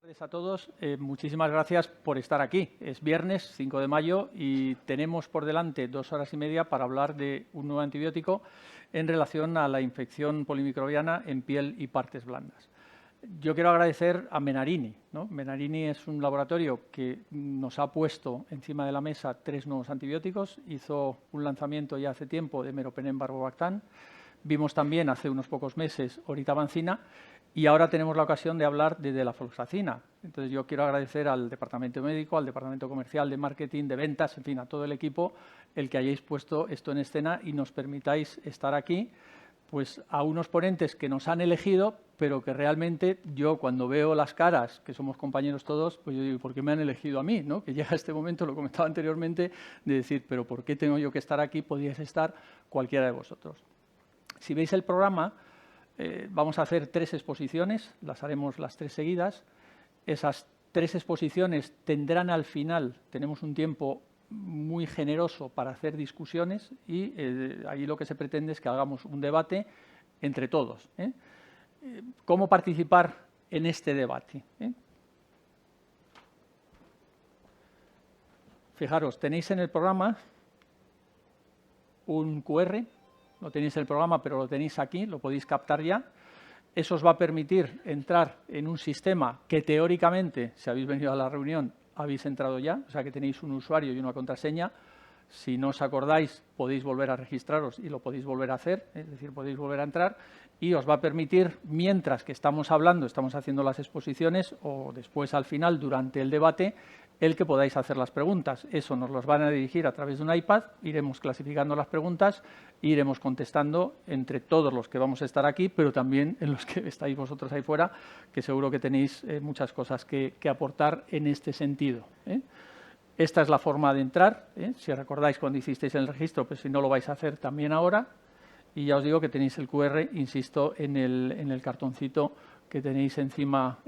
Buenas tardes a todos. Muchísimas gracias por estar aquí. Es viernes 5 de mayo y tenemos por delante 2 horas y media para hablar de un nuevo antibiótico en relación a la infección polimicrobiana en piel y partes blandas. Yo quiero agradecer a Menarini, ¿no? Menarini es un laboratorio que nos ha puesto encima de la mesa 3 nuevos antibióticos. Hizo un lanzamiento ya hace tiempo de Meropenem Barbobactam. Vimos también hace unos pocos meses Oritavancina. Y ahora tenemos la ocasión de hablar de la Levofloxacina. Entonces, yo quiero agradecer al departamento médico, al departamento comercial, de marketing, de ventas, en fin, a todo el equipo, el que hayáis puesto esto en escena y nos permitáis estar aquí, pues a unos ponentes que nos han elegido, pero que realmente yo cuando veo las caras, que somos compañeros todos, pues yo digo, ¿por qué me han elegido a mí? ¿No? Que llega este momento, lo comentaba anteriormente, de decir, pero ¿por qué tengo yo que estar aquí? Podríais estar cualquiera de vosotros. Si veis el programa, vamos a hacer 3 exposiciones, las haremos las 3 seguidas. Esas 3 exposiciones tendrán al final, tenemos un tiempo muy generoso para hacer discusiones y ahí lo que se pretende es que hagamos un debate entre todos. ¿Cómo participar en este debate? Fijaros, tenéis en el programa un QR. Lo tenéis en el programa, pero lo tenéis aquí, lo podéis captar ya. Eso os va a permitir entrar en un sistema que teóricamente, si habéis venido a la reunión, habéis entrado ya, o sea que tenéis un usuario y una contraseña. Si no os acordáis, podéis volver a registraros y lo podéis volver a hacer, es decir, podéis volver a entrar y os va a permitir, mientras que estamos hablando, estamos haciendo las exposiciones o después al final, durante el debate, el que podáis hacer las preguntas. Eso nos los van a dirigir a través de un iPad, iremos clasificando las preguntas e iremos contestando entre todos los que vamos a estar aquí, pero también en los que estáis vosotros ahí fuera, que seguro que tenéis muchas cosas que aportar en este sentido. Esta es la forma de entrar. Si recordáis cuando hicisteis el registro, pues si no lo vais a hacer también ahora. Y ya os digo que tenéis el QR, insisto, en el cartoncito que tenéis encima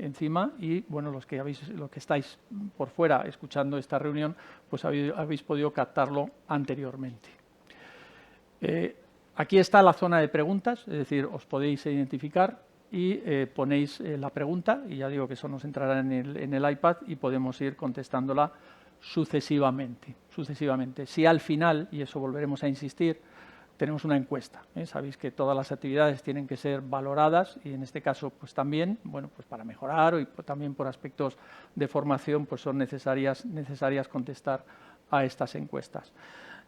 y bueno, los que estáis por fuera escuchando esta reunión, pues habéis podido captarlo anteriormente. Aquí está la zona de preguntas, es decir, os podéis identificar y ponéis la pregunta y ya digo que eso nos entrará en el iPad y podemos ir contestándola sucesivamente. Si al final, y eso volveremos a insistir, tenemos una encuesta. Sabéis que todas las actividades tienen que ser valoradas y en este caso pues también, bueno, pues para mejorar y también por aspectos de formación pues son necesarias contestar a estas encuestas.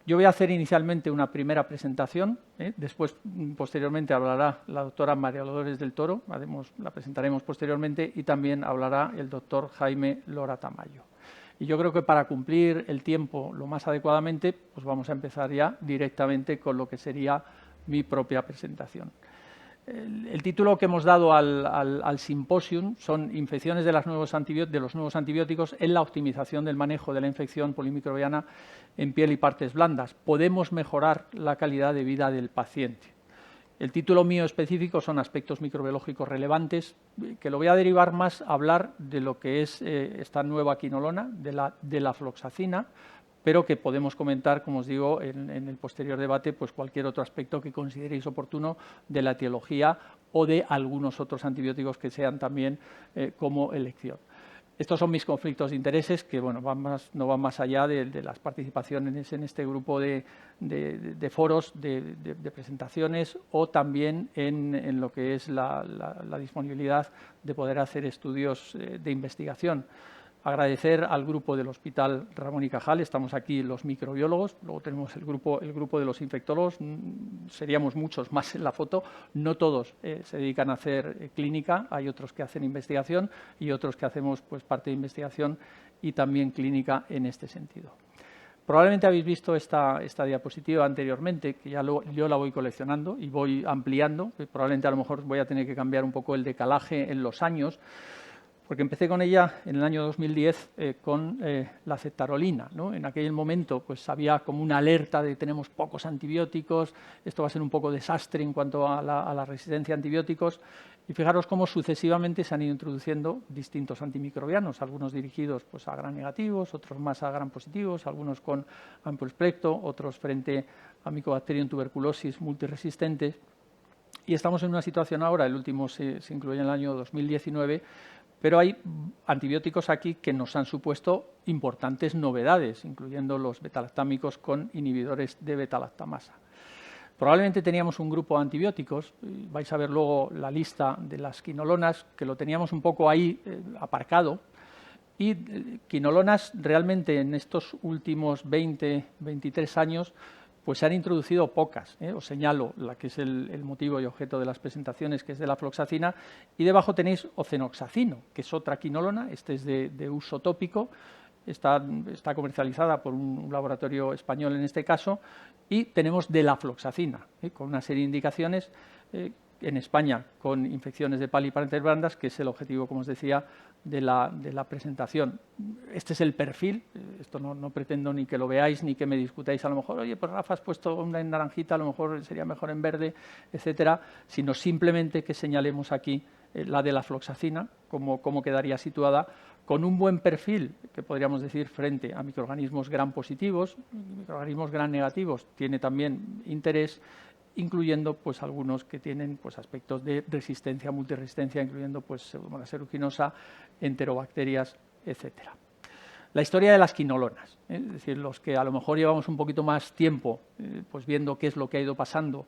Yo voy a hacer inicialmente una primera presentación, después posteriormente hablará la doctora María Dolores del Toro, la presentaremos posteriormente y también hablará el doctor Jaime Lora Tamayo. Y yo creo que para cumplir el tiempo lo más adecuadamente, pues vamos a empezar ya directamente con lo que sería mi propia presentación. El título que hemos dado al simposium son Infecciones de los nuevos antibióticos en la optimización del manejo de la infección polimicrobiana en piel y partes blandas. Podemos mejorar la calidad de vida del paciente. El título mío específico son aspectos microbiológicos relevantes, que lo voy a derivar más a hablar de lo que es esta nueva quinolona, de la floxacina, pero que podemos comentar, como os digo, en el posterior debate, pues cualquier otro aspecto que consideréis oportuno de la etiología o de algunos otros antibióticos que sean también como elección. Estos son mis conflictos de intereses que bueno, no van más allá de las participaciones en este grupo de foros, de presentaciones o también en lo que es la disponibilidad de poder hacer estudios de investigación. Agradecer al grupo del Hospital Ramón y Cajal, estamos aquí los microbiólogos, luego tenemos el grupo de los infectólogos, seríamos muchos más en la foto, no todos se dedican a hacer clínica, hay otros que hacen investigación y otros que hacemos pues parte de investigación y también clínica en este sentido. Probablemente habéis visto esta diapositiva anteriormente, que ya yo la voy coleccionando y voy ampliando, probablemente a lo mejor voy a tener que cambiar un poco el decalaje en los años, porque empecé con ella en el año 2010 con la ceftarolina, ¿no? En aquel momento pues había como una alerta de que tenemos pocos antibióticos, esto va a ser un poco desastre en cuanto a la resistencia a antibióticos y fijaros cómo sucesivamente se han ido introduciendo distintos antimicrobianos, algunos dirigidos pues, a gram negativos, otros más a gram positivos, algunos con ampulsplecto, otros frente a Mycobacterium tuberculosis multiresistentes. Y estamos en una situación ahora, el último se incluyó en el año 2019, pero hay antibióticos aquí que nos han supuesto importantes novedades, incluyendo los betalactámicos con inhibidores de betalactamasa. Probablemente teníamos un grupo de antibióticos, vais a ver luego la lista de las quinolonas, que lo teníamos un poco ahí aparcado, y quinolonas realmente en estos últimos 20, 23 años pues se han introducido pocas. Os señalo la que es el motivo y objeto de las presentaciones, que es de la floxacina, y debajo tenéis ocenoxacino, que es otra quinolona, este es de uso tópico, está comercializada por un laboratorio español en este caso, y tenemos de la floxacina, con una serie de indicaciones en España con infecciones de paliparantes blandas, que es el objetivo, como os decía, de la presentación. Este es el perfil, esto no pretendo ni que lo veáis ni que me discutáis a lo mejor, oye, pues Rafa has puesto una en naranjita, a lo mejor sería mejor en verde, etcétera, sino simplemente que señalemos aquí la de la floxacina, cómo quedaría situada, con un buen perfil, que podríamos decir, frente a microorganismos gram positivos, microorganismos gram negativos, tiene también interés, incluyendo pues algunos que tienen pues aspectos de resistencia, multiresistencia, incluyendo pues Pseudomonas aeruginosa, enterobacterias, etcétera. La historia de las quinolonas, es decir, los que a lo mejor llevamos un poquito más tiempo pues viendo qué es lo que ha ido pasando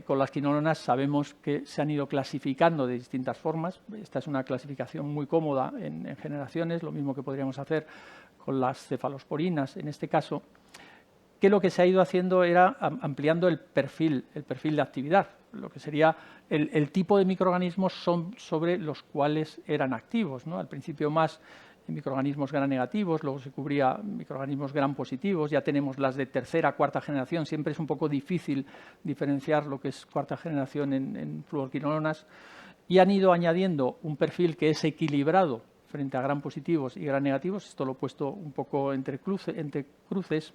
con las quinolonas, sabemos que se han ido clasificando de distintas formas. Esta es una clasificación muy cómoda en generaciones, lo mismo que podríamos hacer con las cefalosporinas en este caso, que lo que se ha ido haciendo era ampliando el perfil de actividad, lo que sería el tipo de microorganismos sobre los cuales eran activos, ¿no? Al principio más microorganismos gram negativos, luego se cubría microorganismos gram positivos, ya tenemos las de tercera, cuarta generación, siempre es un poco difícil diferenciar lo que es cuarta generación en fluoroquinolonas, y han ido añadiendo un perfil que es equilibrado frente a gram positivos y gram negativos, esto lo he puesto un poco entre cruces,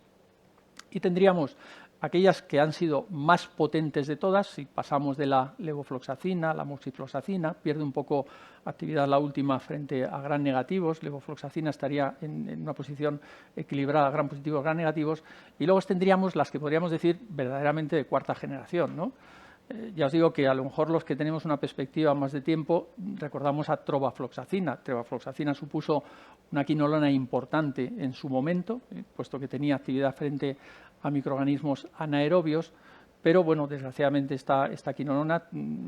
y tendríamos aquellas que han sido más potentes de todas, si pasamos de la levofloxacina, la moxifloxacina, pierde un poco actividad la última frente a gram negativos, levofloxacina estaría en una posición equilibrada, gram positivos, gram negativos, y luego tendríamos las que podríamos decir verdaderamente de cuarta generación, ¿no? Ya os digo que a lo mejor los que tenemos una perspectiva más de tiempo recordamos a trovafloxacina. Trovafloxacina supuso una quinolona importante en su momento, puesto que tenía actividad frente a microorganismos anaerobios, pero bueno, desgraciadamente esta quinolona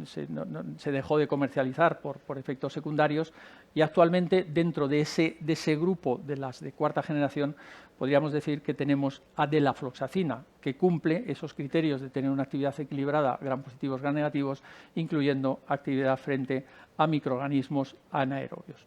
se dejó de comercializar por efectos secundarios, y actualmente dentro de ese grupo de las de cuarta generación podríamos decir que tenemos a delafloxacina, que cumple esos criterios de tener una actividad equilibrada, gram positivos, gram negativos, incluyendo actividad frente a microorganismos anaerobios.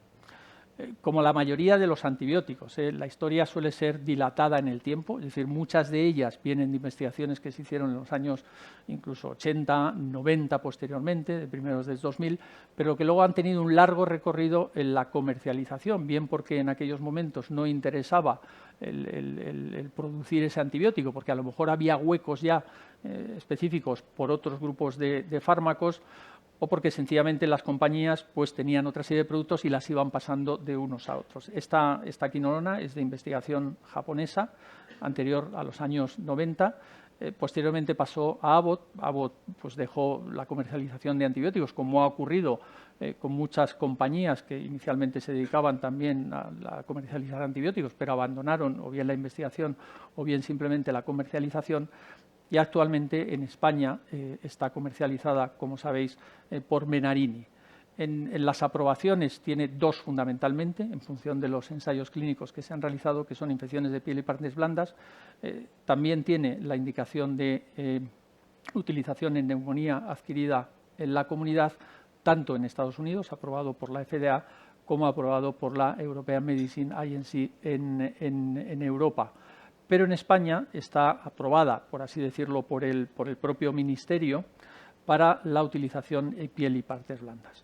Como la mayoría de los antibióticos, la historia suele ser dilatada en el tiempo, es decir, muchas de ellas vienen de investigaciones que se hicieron en los años incluso 80, 90 posteriormente, de primeros del 2000, pero que luego han tenido un largo recorrido en la comercialización, bien porque en aquellos momentos no interesaba el producir ese antibiótico, porque a lo mejor había huecos ya específicos por otros grupos de fármacos, o porque sencillamente las compañías pues tenían otra serie de productos y las iban pasando de unos a otros. Esta quinolona es de investigación japonesa, anterior a los años 90, posteriormente pasó a Abbott. Abbott pues dejó la comercialización de antibióticos, como ha ocurrido con muchas compañías que inicialmente se dedicaban también a comercializar antibióticos, pero abandonaron o bien la investigación o bien simplemente la comercialización. Y actualmente en España está comercializada, como sabéis, por Menarini. En las aprobaciones tiene dos fundamentalmente, en función de los ensayos clínicos que se han realizado, que son infecciones de piel y partes blandas. También tiene la indicación de utilización en neumonía adquirida en la comunidad, tanto en Estados Unidos, aprobado por la FDA, como aprobado por la European Medicine Agency en Europa. Pero en España está aprobada, por así decirlo, por el propio Ministerio para la utilización en piel y partes blandas.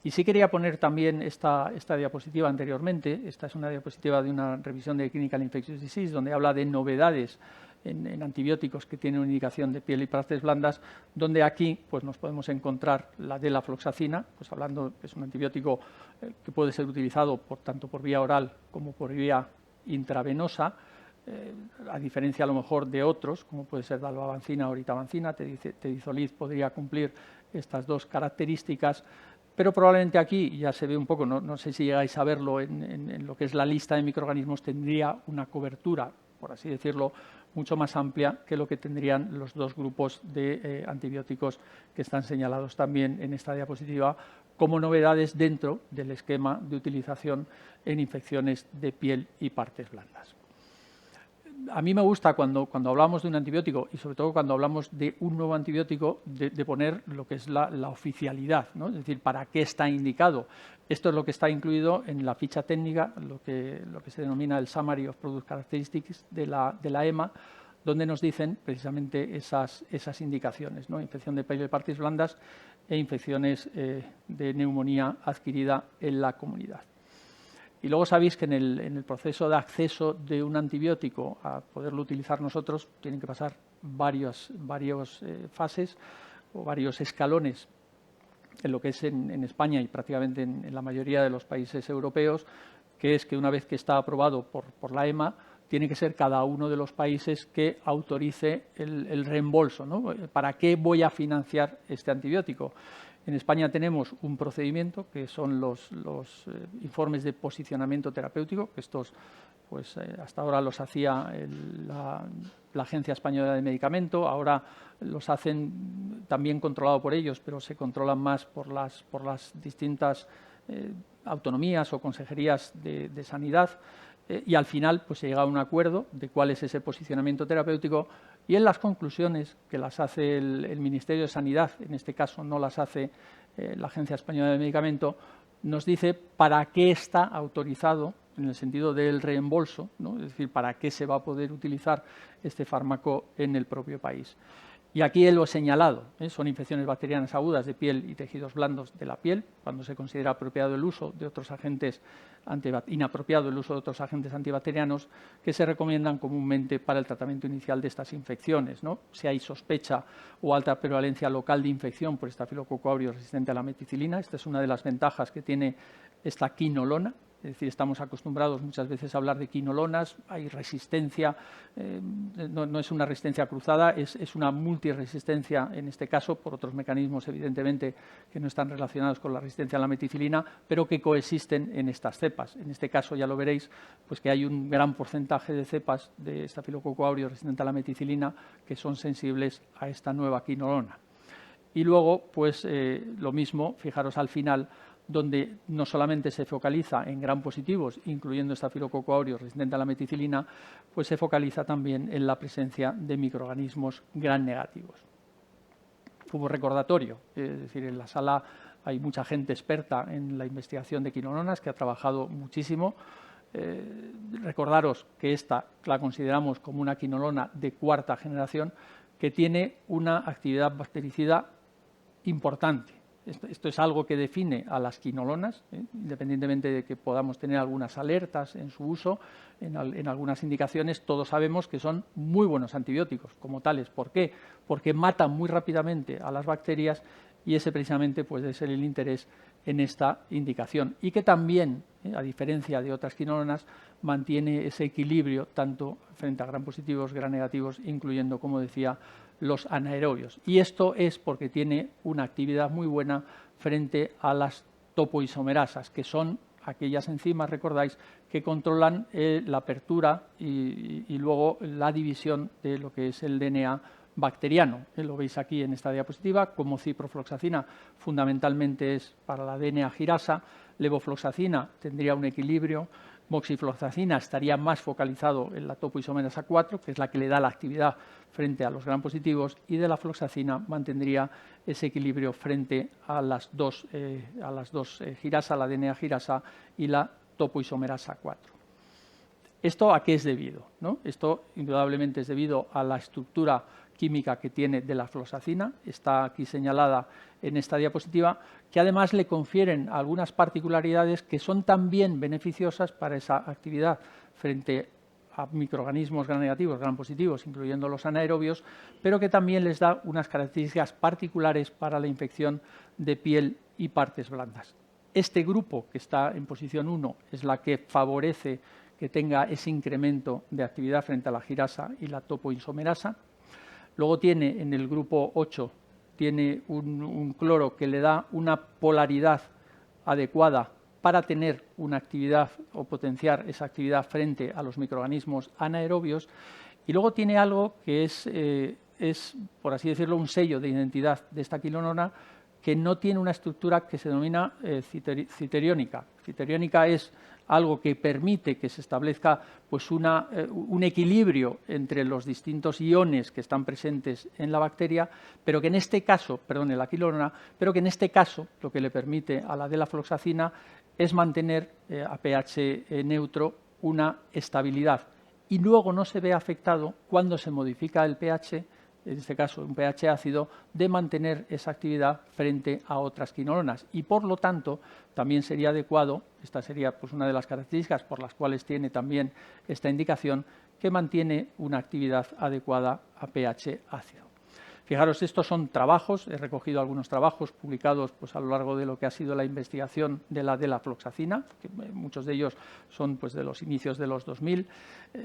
Y sí quería poner también esta diapositiva anteriormente. Esta es una diapositiva de una revisión de Clinical Infectious Disease, donde habla de novedades en antibióticos que tienen una indicación de piel y partes blandas, donde aquí pues, nos podemos encontrar la delafloxacina, pues hablando que es un antibiótico que puede ser utilizado tanto por vía oral como por vía intravenosa, a diferencia a lo mejor de otros, como puede ser dalbavancina o oritavancina. Tedizolid podría cumplir estas dos características, Pero probablemente aquí, ya se ve un poco, no sé si llegáis a verlo en lo que es la lista de microorganismos, tendría una cobertura, por así decirlo, mucho más amplia que lo que tendrían los dos grupos de antibióticos que están señalados también en esta diapositiva como novedades dentro del esquema de utilización en infecciones de piel y partes blandas. A mí me gusta cuando hablamos de un antibiótico y sobre todo cuando hablamos de un nuevo antibiótico de poner lo que es la oficialidad, ¿no? Es decir, para qué está indicado. Esto es lo que está incluido en la ficha técnica, lo que se denomina el Summary of Product Characteristics de la EMA, donde nos dicen precisamente esas indicaciones, ¿no? Infección de piel y partes blandas e infecciones de neumonía adquirida en la comunidad. Y luego sabéis que en el proceso de acceso de un antibiótico a poderlo utilizar nosotros tienen que pasar varias fases o varios escalones en lo que es en España y prácticamente en la mayoría de los países europeos, que es que una vez que está aprobado por la EMA, tiene que ser cada uno de los países que autorice el reembolso, ¿no? ¿Para qué voy a financiar este antibiótico? En España tenemos un procedimiento que son los informes de posicionamiento terapéutico, que estos pues, hasta ahora los hacía la Agencia Española de Medicamento, ahora los hacen también controlado por ellos, pero se controlan más por las distintas autonomías o consejerías de sanidad. Y al final pues, se llega a un acuerdo de cuál es ese posicionamiento terapéutico y en las conclusiones que las hace el Ministerio de Sanidad, en este caso no las hace la Agencia Española de Medicamento, nos dice para qué está autorizado en el sentido del reembolso, ¿no? Es decir, para qué se va a poder utilizar este fármaco en el propio país. Y aquí lo he señalado, son infecciones bacterianas agudas de piel y tejidos blandos de la piel, cuando se considera apropiado el uso de otros agentes inapropiado el uso de otros agentes antibacterianos que se recomiendan comúnmente para el tratamiento inicial de estas infecciones, ¿no? Si hay sospecha o alta prevalencia local de infección por estafilococo aureus resistente a la meticilina, esta es una de las ventajas que tiene esta quinolona. Es decir, estamos acostumbrados muchas veces a hablar de quinolonas, hay resistencia, no es una resistencia cruzada, es una multiresistencia en este caso, por otros mecanismos evidentemente que no están relacionados con la resistencia a la meticilina, pero que coexisten en estas cepas. En este caso ya lo veréis, pues que hay un gran porcentaje de cepas de estafilococo aureus resistente a la meticilina que son sensibles a esta nueva quinolona. Y luego, pues lo mismo, fijaros al final, donde no solamente se focaliza en gram positivos, incluyendo estafilococo aureus resistente a la meticilina, pues se focaliza también en la presencia de microorganismos gram negativos. Como recordatorio, es decir, en la sala hay mucha gente experta en la investigación de quinolonas que ha trabajado muchísimo. Recordaros que esta la consideramos como una quinolona de cuarta generación que tiene una actividad bactericida importante. Esto es algo que define a las quinolonas, independientemente de que podamos tener algunas alertas en su uso, en algunas indicaciones, todos sabemos que son muy buenos antibióticos como tales. ¿Por qué? Porque matan muy rápidamente a las bacterias y ese precisamente puede ser el interés en esta indicación. Y que también, a diferencia de otras quinolonas, mantiene ese equilibrio tanto frente a gram positivos, gram negativos, incluyendo, como decía, los anaerobios. Y esto es porque tiene una actividad muy buena frente a las topoisomerasas, que son aquellas enzimas, recordáis, que controlan la apertura y luego la división de lo que es el DNA bacteriano. Lo veis aquí en esta diapositiva, como ciprofloxacina fundamentalmente es para la DNA girasa, levofloxacina tendría un equilibrio, moxifloxacina estaría más focalizado en la topoisomerasa 4, que es la que le da la actividad frente a los gram positivos, y de la floxacina mantendría ese equilibrio frente a las dos girasa, la DNA girasa y la topoisomerasa 4. ¿Esto a qué es debido? ¿No? Esto indudablemente es debido a la estructura química que tiene de la floxacina, está aquí señalada en esta diapositiva, que además le confieren algunas particularidades que son también beneficiosas para esa actividad frente a microorganismos gram negativos, gram positivos, incluyendo los anaerobios, pero que también les da unas características particulares para la infección de piel y partes blandas. Este grupo, que está en posición 1, es la que favorece que tenga ese incremento de actividad frente a la girasa y la topoisomerasa. Luego tiene en el grupo 8 tiene un cloro que le da una polaridad adecuada para tener una actividad o potenciar esa actividad frente a los microorganismos anaerobios. Y luego tiene algo que es, por así decirlo, un sello de identidad de esta quinolona, que no tiene una estructura que se denomina citeriónica. Citeriónica es algo que permite que se establezca pues un equilibrio entre los distintos iones que están presentes en la bacteria, pero que en este caso, perdón, en la quinolona, pero que en este caso lo que le permite a la delafloxacina es mantener a pH neutro una estabilidad, y luego no se ve afectado cuando se modifica el pH, en este caso un pH ácido, de mantener esa actividad frente a otras quinolonas. Y por lo tanto, también sería adecuado, esta sería pues una de las características por las cuales tiene también esta indicación, que mantiene una actividad adecuada a pH ácido. Fijaros, estos son trabajos, he recogido algunos trabajos publicados pues, a lo largo de lo que ha sido la investigación de la delafloxacina, que muchos de ellos son pues, de los inicios de los 2000,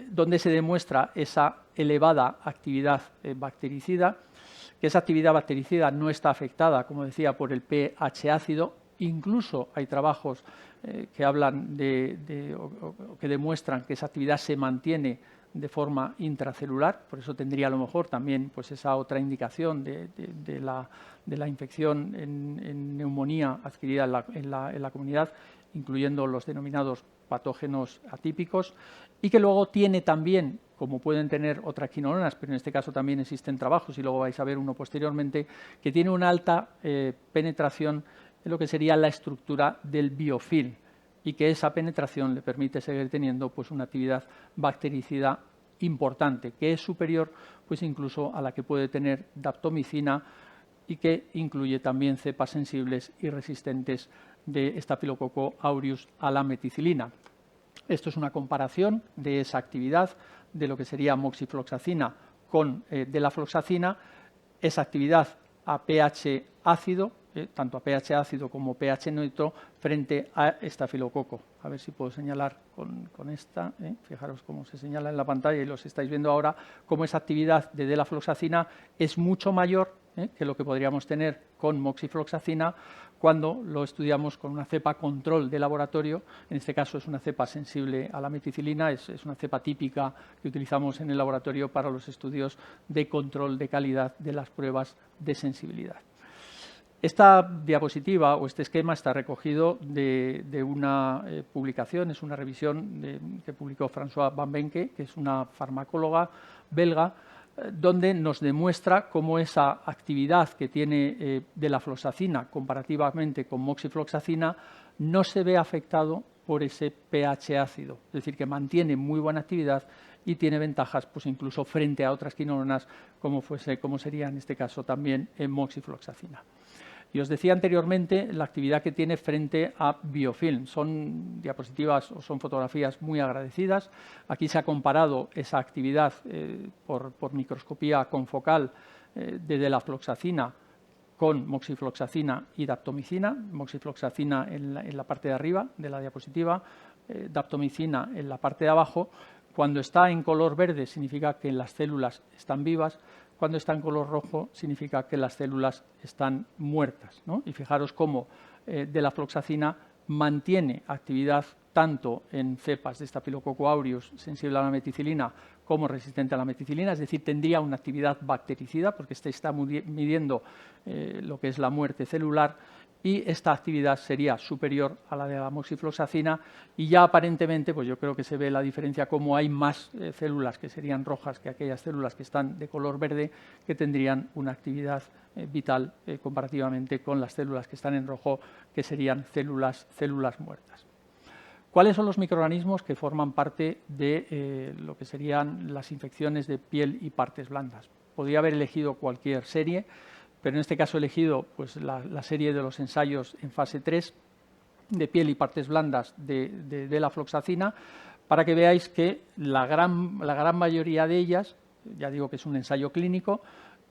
donde se demuestra esa elevada actividad bactericida, que esa actividad bactericida no está afectada, como decía, por el pH ácido. Incluso hay trabajos que hablan o que demuestran que esa actividad se mantiene de forma intracelular, por eso tendría a lo mejor también pues esa otra indicación de la infección en neumonía adquirida en la comunidad, incluyendo los denominados patógenos atípicos, y que luego tiene también, como pueden tener otras quinolonas, pero en este caso también existen trabajos, y luego vais a ver uno posteriormente, que tiene una alta penetración en lo que sería la estructura del biofilm, y que esa penetración le permite seguir teniendo pues, una actividad bactericida importante, que es superior pues, incluso a la que puede tener daptomicina, y que incluye también cepas sensibles y resistentes de Staphylococcus aureus a la meticilina. Esto es una comparación de esa actividad de lo que sería moxifloxacina con delafloxacina, esa actividad a pH ácido, tanto a pH ácido como pH neutro, frente a estafilococo. A ver si puedo señalar con esta, fijaros cómo se señala en la pantalla y los estáis viendo ahora, cómo esa actividad de delafloxacina es mucho mayor que lo que podríamos tener con moxifloxacina cuando lo estudiamos con una cepa control de laboratorio. En este caso es una cepa sensible a la meticilina, es una cepa típica que utilizamos en el laboratorio para los estudios de control de calidad de las pruebas de sensibilidad. Esta diapositiva o este esquema está recogido de una publicación, es una revisión que publicó François Van Benke, que es una farmacóloga belga, donde nos demuestra cómo esa actividad que tiene delafloxacina comparativamente con moxifloxacina no se ve afectado por ese pH ácido, es decir, que mantiene muy buena actividad y tiene ventajas pues incluso frente a otras quinolonas como sería en este caso también moxifloxacina. Y os decía anteriormente la actividad que tiene frente a biofilm. Son diapositivas o son fotografías muy agradecidas. Aquí se ha comparado esa actividad por microscopía confocal de delafloxacina con moxifloxacina y daptomicina. Moxifloxacina en la parte de arriba de la diapositiva, daptomicina en la parte de abajo. Cuando está en color verde significa que las células están vivas. Cuando está en color rojo significa que las células están muertas, ¿no? Y fijaros cómo delafloxacina mantiene actividad tanto en cepas de Staphylococcus aureus sensible a la meticilina como resistente a la meticilina, es decir, tendría una actividad bactericida porque está midiendo lo que es la muerte celular, y esta actividad sería superior a la de la moxifloxacina, y ya aparentemente pues yo creo que se ve la diferencia, como hay más células que serían rojas que aquellas células que están de color verde, que tendrían una actividad vital comparativamente con las células que están en rojo, que serían células muertas. ¿Cuáles son los microorganismos que forman parte de lo que serían las infecciones de piel y partes blandas? Podría haber elegido cualquier serie, pero en este caso he elegido pues, la serie de los ensayos en fase 3 de piel y partes blandas de delafloxacina, para que veáis que la gran mayoría de ellas, ya digo que es un ensayo clínico,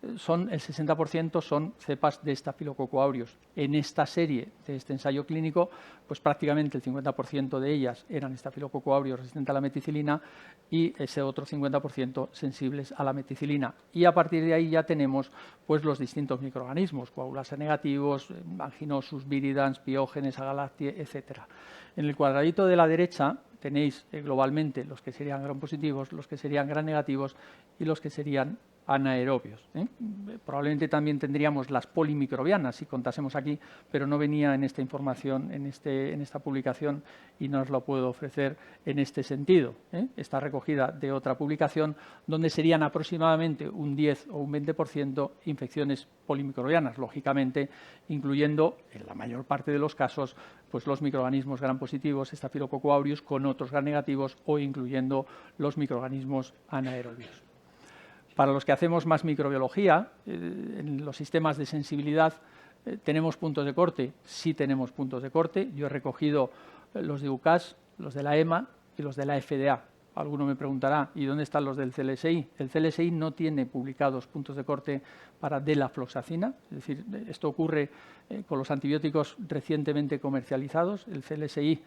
el 60% son cepas de Staphylococcus aureus. En esta serie de este ensayo clínico, pues prácticamente el 50% de ellas eran Staphylococcus aureus resistentes a la meticilina y ese otro 50% sensibles a la meticilina. Y a partir de ahí ya tenemos pues los distintos microorganismos, coagulasa negativos, anginosus, viridans, piógenes, agalactiae, etc. En el cuadradito de la derecha tenéis globalmente los que serían gram positivos, los que serían gram negativos y los que serían anaerobios. Probablemente también tendríamos las polimicrobianas si contásemos aquí, pero no venía en esta información, en esta publicación, y no os lo puedo ofrecer en este sentido. Está recogida de otra publicación donde serían aproximadamente un 10 o un 20% infecciones polimicrobianas, lógicamente incluyendo en la mayor parte de los casos pues los microorganismos gram positivos, Staphylococcus aureus, con otros gram negativos o incluyendo los microorganismos anaerobios. Para los que hacemos más microbiología, en los sistemas de sensibilidad, ¿tenemos puntos de corte? Sí tenemos puntos de corte. Yo he recogido los de UCAS, los de la EMA y los de la FDA. Alguno me preguntará, ¿y dónde están los del CLSI? El CLSI no tiene publicados puntos de corte para delafloxacina, es decir, esto ocurre con los antibióticos recientemente comercializados. El CLSI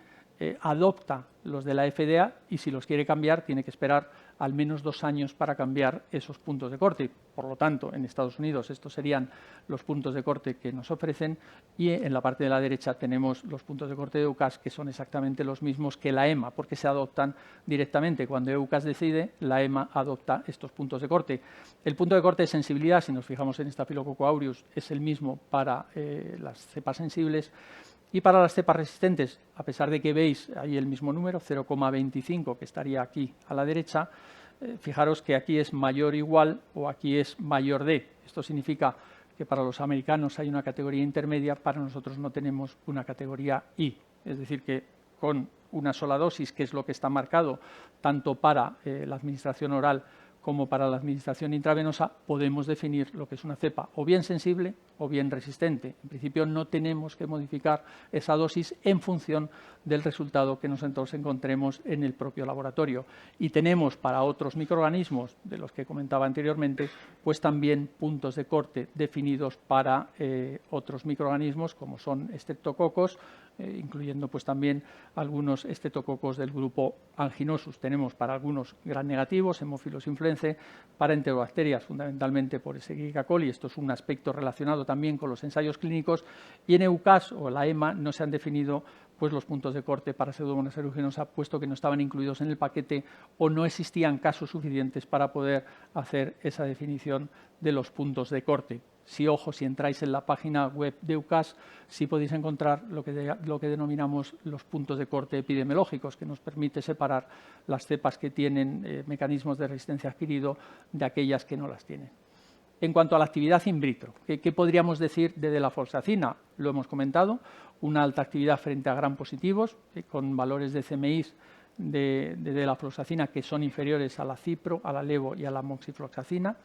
adopta los de la FDA y si los quiere cambiar tiene que esperar al menos 2 años para cambiar esos puntos de corte. Por lo tanto, en Estados Unidos estos serían los puntos de corte que nos ofrecen y en la parte de la derecha tenemos los puntos de corte de EUCAS que son exactamente los mismos que la EMA porque se adoptan directamente. Cuando EUCAS decide, la EMA adopta estos puntos de corte. El punto de corte de sensibilidad, si nos fijamos en Staphylococcus aureus, es el mismo para las cepas sensibles. Y para las cepas resistentes, a pesar de que veis ahí el mismo número, 0,25, que estaría aquí a la derecha, fijaros que aquí es mayor o igual o aquí es mayor de. Esto significa que para los americanos hay una categoría intermedia, para nosotros no tenemos una categoría I. Es decir, que con una sola dosis, que es lo que está marcado tanto para la administración oral como para la administración intravenosa, podemos definir lo que es una cepa o bien sensible o bien resistente. En principio no tenemos que modificar esa dosis en función del resultado que nosotros encontremos en el propio laboratorio. Y tenemos para otros microorganismos, de los que comentaba anteriormente, pues también puntos de corte definidos para otros microorganismos como son estreptococos, incluyendo pues también algunos estreptococos del grupo Anginosus. Tenemos para algunos gram negativos, Haemophilus influenzae, para enterobacterias, fundamentalmente por Escherichia coli. Esto es un aspecto relacionado también con los ensayos clínicos. Y en EUCAS o la EMA no se han definido pues los puntos de corte para Pseudomonas aeruginosa, puesto que no estaban incluidos en el paquete o no existían casos suficientes para poder hacer esa definición de los puntos de corte. Si entráis en la página web de EUCAS, sí podéis encontrar lo que denominamos los puntos de corte epidemiológicos, que nos permite separar las cepas que tienen mecanismos de resistencia adquirido de aquellas que no las tienen. En cuanto a la actividad in vitro, ¿qué podríamos decir de delafloxacina? Lo hemos comentado, una alta actividad frente a gram positivos, con valores de CMIs de delafloxacina que son inferiores a la cipro, a la levo y a la moxifloxacina.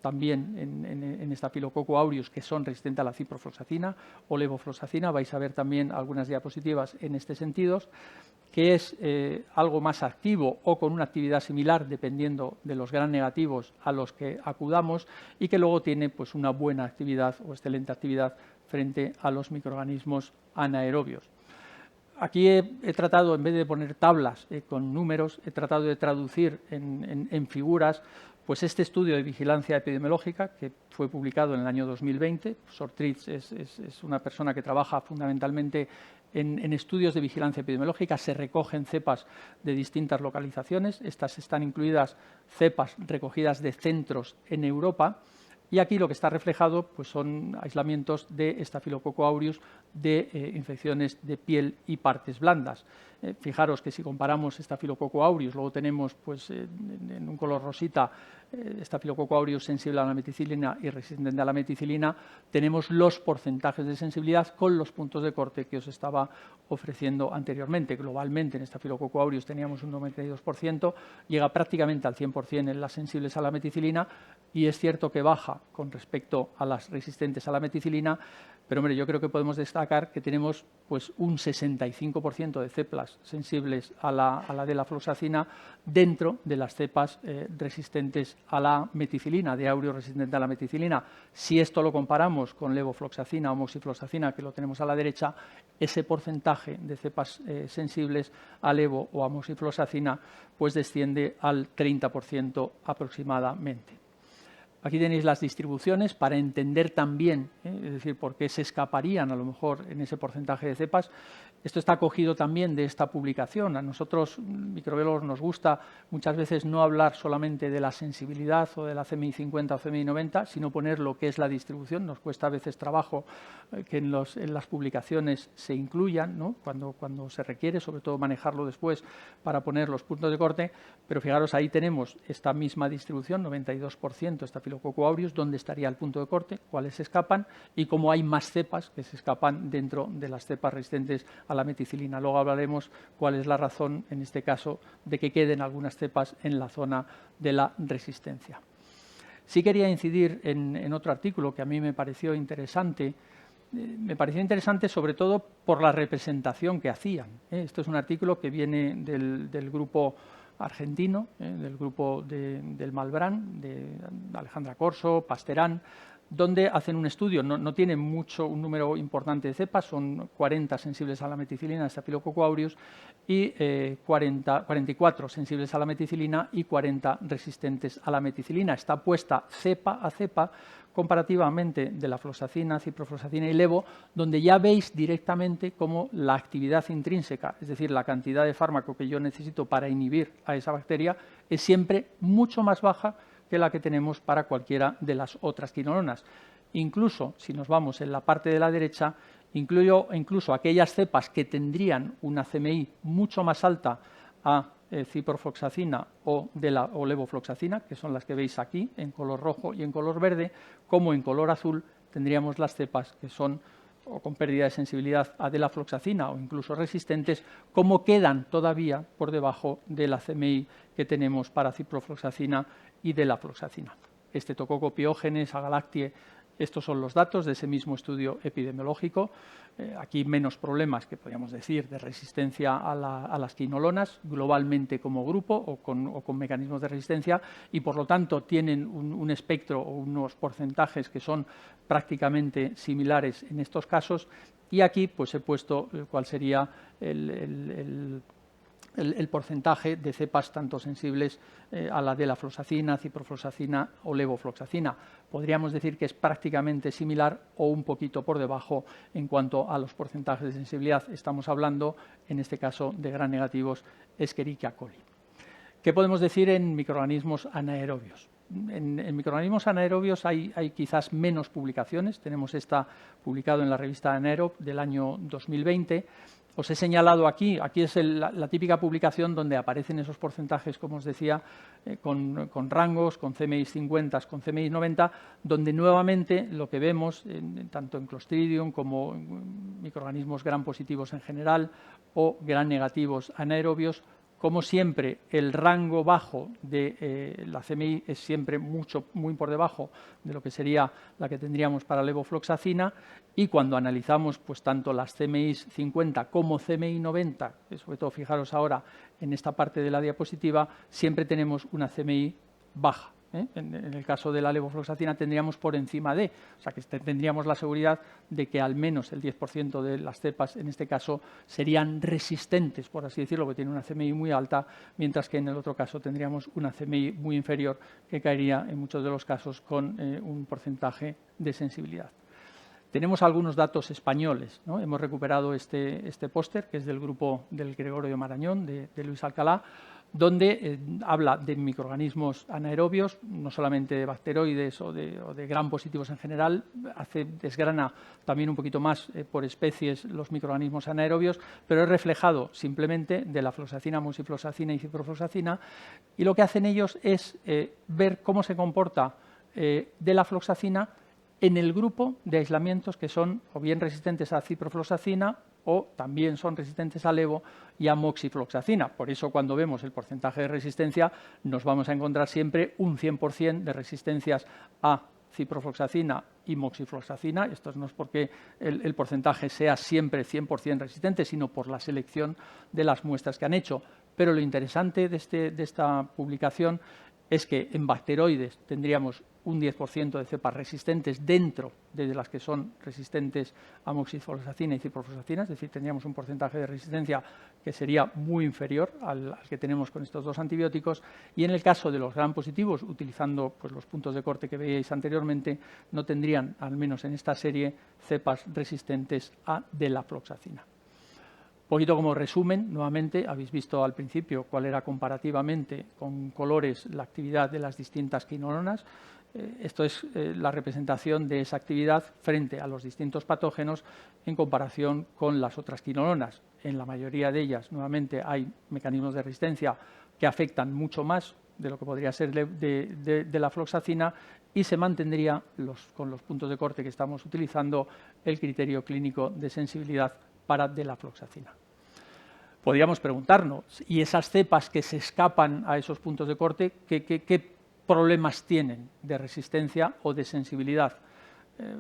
También en Staphylococcus aureus, que son resistentes a la ciprofloxacina o levofloxacina. Vais a ver también algunas diapositivas en este sentido, que es algo más activo o con una actividad similar, dependiendo de los gram negativos a los que acudamos, y que luego tiene pues, una buena actividad o excelente actividad frente a los microorganismos anaerobios. Aquí he tratado, en vez de poner tablas con números, he tratado de traducir en figuras pues este estudio de vigilancia epidemiológica que fue publicado en el año 2020. Sortritz es una persona que trabaja fundamentalmente en estudios de vigilancia epidemiológica. Se recogen cepas de distintas localizaciones. Estas están incluidas cepas recogidas de centros en Europa. Y aquí lo que está reflejado pues son aislamientos de Staphylococcus aureus de infecciones de piel y partes blandas. Fijaros que si comparamos Staphylococcus aureus, luego tenemos pues, en un color rosita Staphylococcus aureus sensible a la meticilina y resistente a la meticilina, tenemos los porcentajes de sensibilidad con los puntos de corte que os estaba ofreciendo anteriormente. Globalmente en Staphylococcus aureus teníamos un 92%, llega prácticamente al 100% en las sensibles a la meticilina y es cierto que baja con respecto a las resistentes a la meticilina, Pero, hombre, yo creo que podemos destacar que tenemos pues, un 65% de cepas sensibles a la de la floxacina dentro de las cepas resistentes a la meticilina, de áureo resistente a la meticilina. Si esto lo comparamos con levofloxacina o moxifloxacina, que lo tenemos a la derecha, ese porcentaje de cepas sensibles a levo o a moxifloxacina pues desciende al 30% aproximadamente. Aquí tenéis las distribuciones para entender también, es decir, por qué se escaparían a lo mejor en ese porcentaje de cepas. Esto está cogido también de esta publicación. A nosotros, microbiólogos, nos gusta muchas veces no hablar solamente de la sensibilidad o de la CMI 50 o CMI 90, sino poner lo que es la distribución. Nos cuesta a veces trabajo que en las publicaciones se incluyan, ¿no? cuando se requiere, sobre todo manejarlo después para poner los puntos de corte. Pero fijaros, ahí tenemos esta misma distribución, 92% Staphylococcus aureus, dónde estaría el punto de corte, cuáles se escapan y cómo hay más cepas que se escapan dentro de las cepas resistentes a la meticilina. Luego hablaremos cuál es la razón, en este caso, de que queden algunas cepas en la zona de la resistencia. Sí quería incidir en otro artículo que a mí me pareció interesante. Me pareció interesante sobre todo por la representación que hacían. Esto es un artículo que viene del grupo argentino, del grupo del Malbrán, de Alejandra Corso, Pasterán, donde hacen un estudio. No tienen un número importante de cepas, son 40 sensibles a la meticilina, Staphylococcus aureus, y 44 sensibles a la meticilina y 40 resistentes a la meticilina. Está puesta cepa a cepa comparativamente de la floxacina, ciprofloxacina y levo, donde ya veis directamente cómo la actividad intrínseca, es decir, la cantidad de fármaco que yo necesito para inhibir a esa bacteria, es siempre mucho más baja que la que tenemos para cualquiera de las otras quinolonas. Incluso, si nos vamos en la parte de la derecha, incluso aquellas cepas que tendrían una CMI mucho más alta a ciprofloxacina o levofloxacina, que son las que veis aquí, en color rojo y en color verde, como en color azul tendríamos las cepas que son o con pérdida de sensibilidad a delafloxacina o incluso resistentes, como quedan todavía por debajo de la CMI que tenemos para ciprofloxacina y delafloxacina. Estreptococcus pyogenes, Agalactiae, estos son los datos de ese mismo estudio epidemiológico. Aquí menos problemas, que podríamos decir, de resistencia a las quinolonas, globalmente como grupo o con mecanismos de resistencia, y por lo tanto tienen un espectro o unos porcentajes que son prácticamente similares en estos casos. Y aquí pues he puesto cuál sería el porcentaje de cepas tanto sensibles a la delafloxacina, ciprofloxacina o levofloxacina. Podríamos decir que es prácticamente similar o un poquito por debajo en cuanto a los porcentajes de sensibilidad. Estamos hablando, en este caso, de gram negativos Escherichia coli. ¿Qué podemos decir en microorganismos anaerobios? En microorganismos anaerobios hay quizás menos publicaciones. Tenemos esta publicado en la revista Anaerob del año 2020. Os he señalado aquí es la típica publicación donde aparecen esos porcentajes, como os decía, con rangos, con CMI 50, con CMI 90, donde nuevamente lo que vemos, tanto en Clostridium como en microorganismos gram positivos en general o gram negativos anaerobios, como siempre, el rango bajo de la CMI es siempre muy por debajo de lo que sería la que tendríamos para levofloxacina, y cuando analizamos pues tanto las CMI 50 como CMI 90, que sobre todo fijaros ahora en esta parte de la diapositiva, siempre tenemos una CMI baja. En el caso de la levofloxacina tendríamos por encima de, o sea que tendríamos la seguridad de que al menos el 10% de las cepas en este caso serían resistentes, por así decirlo, que tienen una CMI muy alta, mientras que en el otro caso tendríamos una CMI muy inferior que caería en muchos de los casos con un porcentaje de sensibilidad. Tenemos algunos datos españoles, ¿no? Hemos recuperado este póster, que es del grupo del Gregorio Marañón, de Luis Alcalá, donde habla de microorganismos anaerobios, no solamente de bacteroides o de gram positivos en general, desgrana también un poquito más por especies los microorganismos anaerobios, pero es reflejado simplemente de la floxacina, moxifloxacina y ciprofloxacina, y lo que hacen ellos es ver cómo se comporta de la floxacina en el grupo de aislamientos que son o bien resistentes a ciprofloxacina o también son resistentes a levo y a moxifloxacina. Por eso cuando vemos el porcentaje de resistencia nos vamos a encontrar siempre un 100% de resistencias a ciprofloxacina y moxifloxacina. Esto no es porque el porcentaje sea siempre 100% resistente, sino por la selección de las muestras que han hecho. Pero lo interesante de esta publicación es que en bacteroides tendríamos un 10% de cepas resistentes dentro de las que son resistentes a moxifloxacina y ciprofloxacina, es decir, tendríamos un porcentaje de resistencia que sería muy inferior al que tenemos con estos dos antibióticos, y en el caso de los gram positivos, utilizando pues, los puntos de corte que veíais anteriormente, no tendrían, al menos en esta serie, cepas resistentes a delafloxacina. Un poquito como resumen, nuevamente, habéis visto al principio cuál era comparativamente con colores la actividad de las distintas quinolonas. Esto es la representación de esa actividad frente a los distintos patógenos en comparación con las otras quinolonas. En la mayoría de ellas, nuevamente, hay mecanismos de resistencia que afectan mucho más de lo que podría ser de la floxacina, y se mantendría, con los puntos de corte que estamos utilizando, el criterio clínico de sensibilidad para delafloxacina. Podríamos preguntarnos, ¿y esas cepas que se escapan a esos puntos de corte, qué problemas tienen de resistencia o de sensibilidad?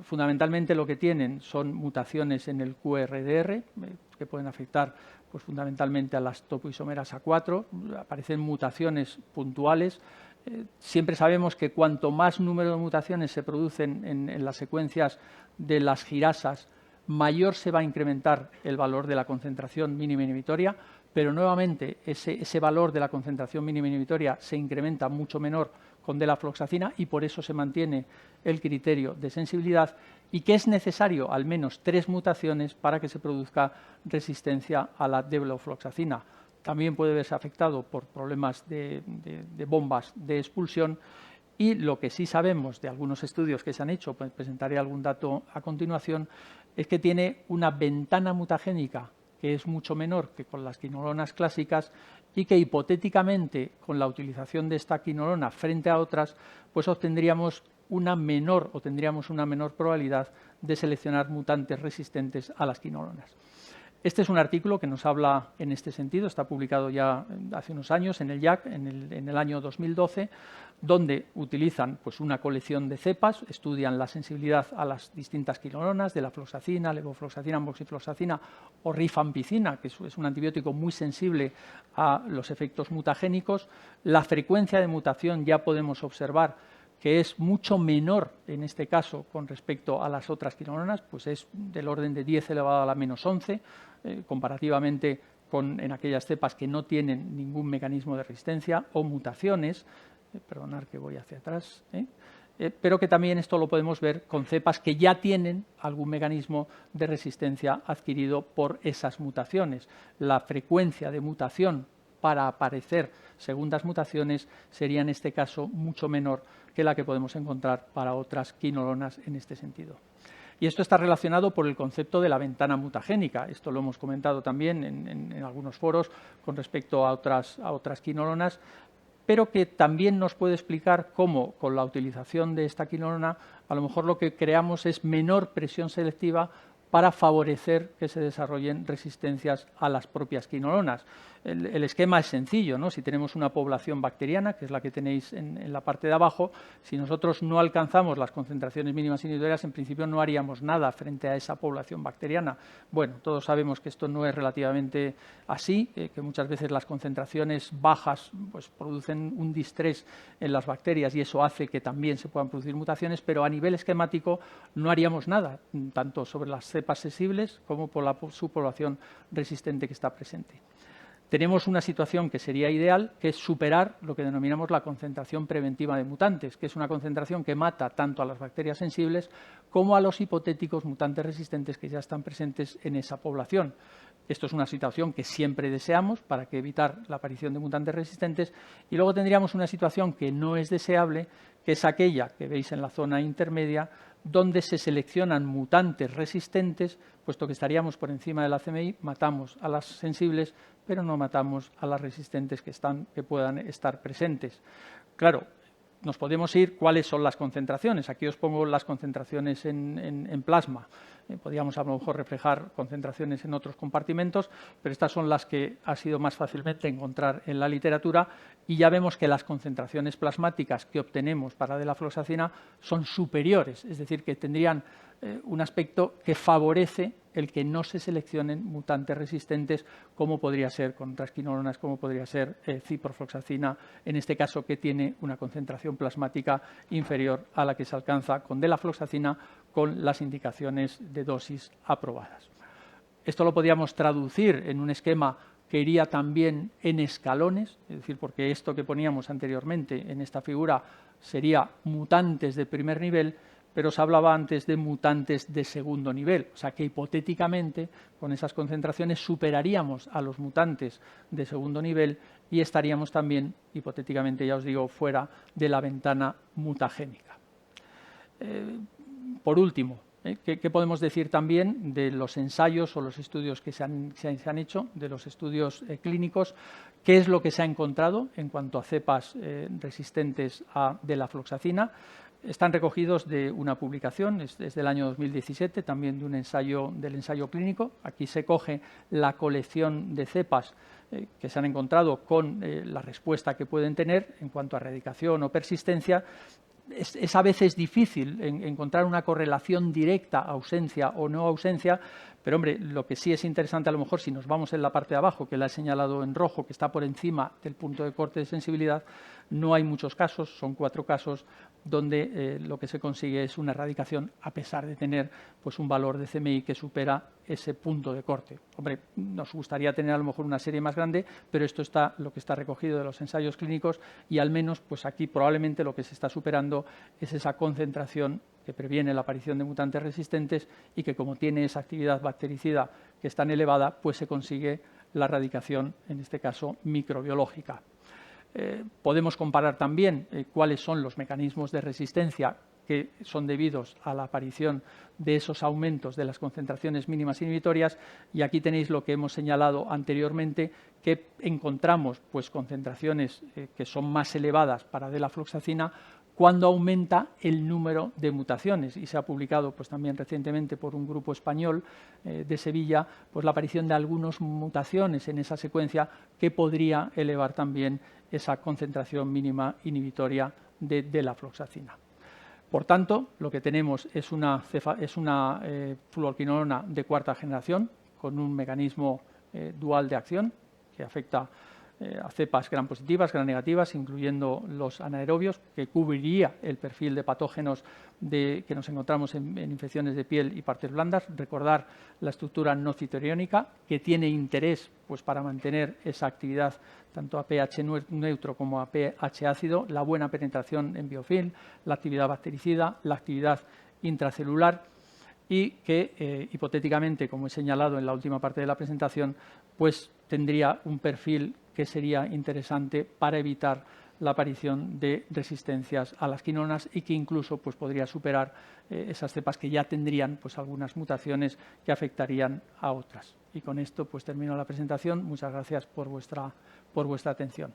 Fundamentalmente lo que tienen son mutaciones en el QRDR, que pueden afectar pues, fundamentalmente a las topoisomerasa 4, aparecen mutaciones puntuales. Siempre sabemos que cuanto más número de mutaciones se producen en las secuencias de las girasas, mayor se va a incrementar el valor de la concentración mínima inhibitoria, pero nuevamente ese valor de la concentración mínima inhibitoria se incrementa mucho menor con delafloxacina, y por eso se mantiene el criterio de sensibilidad, y que es necesario al menos 3 mutaciones para que se produzca resistencia a la delafloxacina. También puede verse afectado por problemas de bombas de expulsión. Y lo que sí sabemos de algunos estudios que se han hecho, pues presentaré algún dato a continuación, es que tiene una ventana mutagénica que es mucho menor que con las quinolonas clásicas, y que hipotéticamente con la utilización de esta quinolona frente a otras, pues tendríamos una menor probabilidad de seleccionar mutantes resistentes a las quinolonas. Este es un artículo que nos habla en este sentido, está publicado ya hace unos años en el JAC, en el año 2012, donde utilizan pues, una colección de cepas, estudian la sensibilidad a las distintas quinolonas, delafloxacina, levofloxacina, moxifloxacina o rifampicina, que es un antibiótico muy sensible a los efectos mutagénicos. La frecuencia de mutación ya podemos observar que es mucho menor en este caso con respecto a las otras quinolonas, pues es del orden de 10 elevado a la menos 11, comparativamente en aquellas cepas que no tienen ningún mecanismo de resistencia o mutaciones, perdonad que voy hacia atrás, pero que también esto lo podemos ver con cepas que ya tienen algún mecanismo de resistencia adquirido por esas mutaciones. La frecuencia de mutación para aparecer segundas mutaciones sería en este caso mucho menor que la que podemos encontrar para otras quinolonas en este sentido. Y esto está relacionado por el concepto de la ventana mutagénica. Esto lo hemos comentado también en algunos foros con respecto a otras quinolonas, pero que también nos puede explicar cómo con la utilización de esta quinolona a lo mejor lo que creamos es menor presión selectiva para favorecer que se desarrollen resistencias a las propias quinolonas. El esquema es sencillo, ¿no? Si tenemos una población bacteriana, que es la que tenéis en la parte de abajo, si nosotros no alcanzamos las concentraciones mínimas inhibitorias, en principio no haríamos nada frente a esa población bacteriana. Bueno, todos sabemos que esto no es relativamente así, que muchas veces las concentraciones bajas pues, producen un distrés en las bacterias y eso hace que también se puedan producir mutaciones, pero a nivel esquemático no haríamos nada, tanto sobre las cepas sensibles como por su población resistente que está presente. Tenemos una situación que sería ideal, que es superar lo que denominamos la concentración preventiva de mutantes, que es una concentración que mata tanto a las bacterias sensibles como a los hipotéticos mutantes resistentes que ya están presentes en esa población. Esto es una situación que siempre deseamos para evitar la aparición de mutantes resistentes, y luego tendríamos una situación que no es deseable, que es aquella que veis en la zona intermedia, donde se seleccionan mutantes resistentes, puesto que estaríamos por encima de la CMI, matamos a las sensibles, pero no matamos a las resistentes que puedan estar presentes. Claro, nos podemos ir cuáles son las concentraciones. Aquí os pongo las concentraciones en plasma. Podríamos a lo mejor reflejar concentraciones en otros compartimentos, pero estas son las que ha sido más fácilmente encontrar en la literatura y ya vemos que las concentraciones plasmáticas que obtenemos para delafloxacina son superiores, es decir, que tendrían un aspecto que favorece el que no se seleccionen mutantes resistentes, como podría ser con otras quinolonas, como podría ser ciprofloxacina, en este caso que tiene una concentración plasmática inferior a la que se alcanza con delafloxacina con las indicaciones de dosis aprobadas. Esto lo podríamos traducir en un esquema que iría también en escalones, es decir, porque esto que poníamos anteriormente en esta figura sería mutantes de primer nivel, pero se hablaba antes de mutantes de segundo nivel, o sea que hipotéticamente con esas concentraciones superaríamos a los mutantes de segundo nivel y estaríamos también, hipotéticamente ya os digo, fuera de la ventana mutagénica. Por último, ¿qué podemos decir también de los ensayos o los estudios que se han hecho, de los estudios clínicos? ¿Qué es lo que se ha encontrado en cuanto a cepas resistentes a delafloxacina? Están recogidos de una publicación, es del año 2017, también de un del ensayo clínico. Aquí se coge la colección de cepas que se han encontrado con la respuesta que pueden tener en cuanto a erradicación o persistencia. Es a veces difícil encontrar una correlación directa, ausencia o no ausencia, pero hombre, lo que sí es interesante a lo mejor si nos vamos en la parte de abajo, que la he señalado en rojo, que está por encima del punto de corte de sensibilidad, no hay muchos casos, son 4 casos, donde lo que se consigue es una erradicación a pesar de tener pues, un valor de CMI que supera ese punto de corte. Hombre, nos gustaría tener a lo mejor una serie más grande, pero esto está lo que está recogido de los ensayos clínicos y al menos pues aquí probablemente lo que se está superando es esa concentración que previene la aparición de mutantes resistentes y que como tiene esa actividad bactericida que es tan elevada, pues se consigue la erradicación, en este caso microbiológica. Podemos comparar también cuáles son los mecanismos de resistencia que son debidos a la aparición de esos aumentos de las concentraciones mínimas inhibitorias y aquí tenéis lo que hemos señalado anteriormente, que encontramos pues, concentraciones que son más elevadas para delafloxacina cuando aumenta el número de mutaciones y se ha publicado pues, también recientemente por un grupo español de Sevilla pues, la aparición de algunas mutaciones en esa secuencia que podría elevar también esa concentración mínima inhibitoria de delafloxacina. Por tanto, lo que tenemos es una fluoroquinolona de cuarta generación con un mecanismo dual de acción que afecta a cepas gram positivas, gram negativas, incluyendo los anaerobios, que cubriría el perfil de patógenos que nos encontramos en infecciones de piel y partes blandas. Recordar la estructura no citoriónica, que tiene interés pues, para mantener esa actividad tanto a pH neutro como a pH ácido, la buena penetración en biofilm, la actividad bactericida, la actividad intracelular y que hipotéticamente, como he señalado en la última parte de la presentación, pues tendría un perfil que sería interesante para evitar la aparición de resistencias a las quinolonas y que incluso pues, podría superar esas cepas que ya tendrían pues, algunas mutaciones que afectarían a otras. Y con esto pues, termino la presentación. Muchas gracias por vuestra atención.